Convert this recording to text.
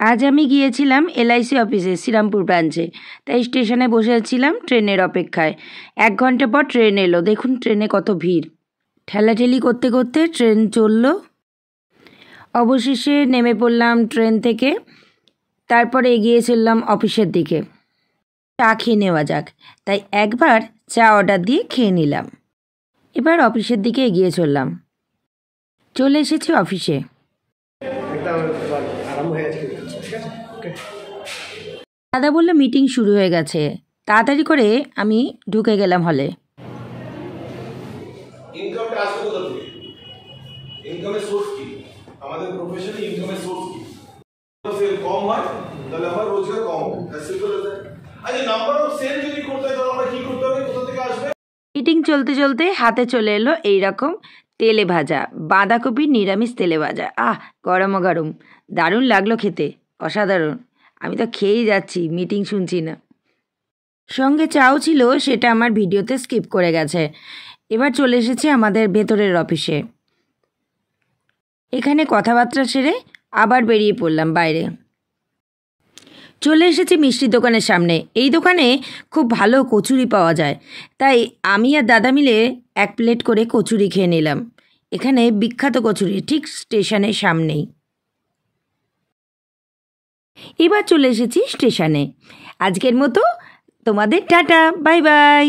আজ আমি গিয়েছিলাম এলআইসি অফিসে শ্রীরামপুর ব্রাঞ্চে। তাই স্টেশনে বসেছিলাম ট্রেনের অপেক্ষায়। 1 ঘন্টা পর ট্রেন এলো। দেখুন ট্রেনে কত ভিড়। ঠেলাঠেলি করতে করতে ট্রেন চলল। অবশেষে নেমে পড়লাম ট্রেন থেকে। তারপরে এগিয়ে চললাম অফিসের দিকে। চা খেয়ে নেওয়া যাক, তাই একবার চা অর্ডার দিয়ে খেয়ে নিলাম। এবার অফিসের দিকে এগিয়ে চললাম। চলে এসেছি অফিসে। দাদা বলল মিটিং শুরু হয়ে গেছে। তাড়াতাড়ি করে আমি ঢুকে গেলাম হলে। ইনকামটা আসবে কোথা থেকে? ইনকামের সোর্স কি? আমাদের প্রফেশনে ইনকামের সোর্স কি? সেল কম হয় তাহলে আমার রোজগার কম হবে। Simple as that. আচ্ছা, নাম্বার অফ সেল যদি করতে হয় তাহলে আমরা কি করতে হবে? কোথা থেকে আসবে? মিটিং চলতে চলতে হাতে চলে এলো এইরকম তেলে ভাজা বাঁধাকপির নিরামিষ তেলে ভাজা। গরম গরম দারুণ লাগলো খেতে, অসাধারণ। আমি তো খেয়েই যাচ্ছি, মিটিং শুনছি না। সঙ্গে চাও ছিল, সেটা আমার ভিডিওতে স্কিপ করে গেছে। এবার চলে এসেছি আমাদের ভেতরের অফিসে। এখানে কথাবার্তা সেরে আবার বেরিয়ে পড়লাম বাইরে। চলে এসেছি মিষ্টির দোকানের সামনে। এই দোকানে খুব ভালো কচুরি পাওয়া যায়, তাই আমি আর দাদা মিলে 1 প্লেট করে কচুরি খেয়ে নিলাম। এখানে বিখ্যাত কচুরি, ঠিক স্টেশনের সামনেই। এবার চলে এসেছি স্টেশনে। আজকের মতো তোমাদের টাটা, বাই বাই।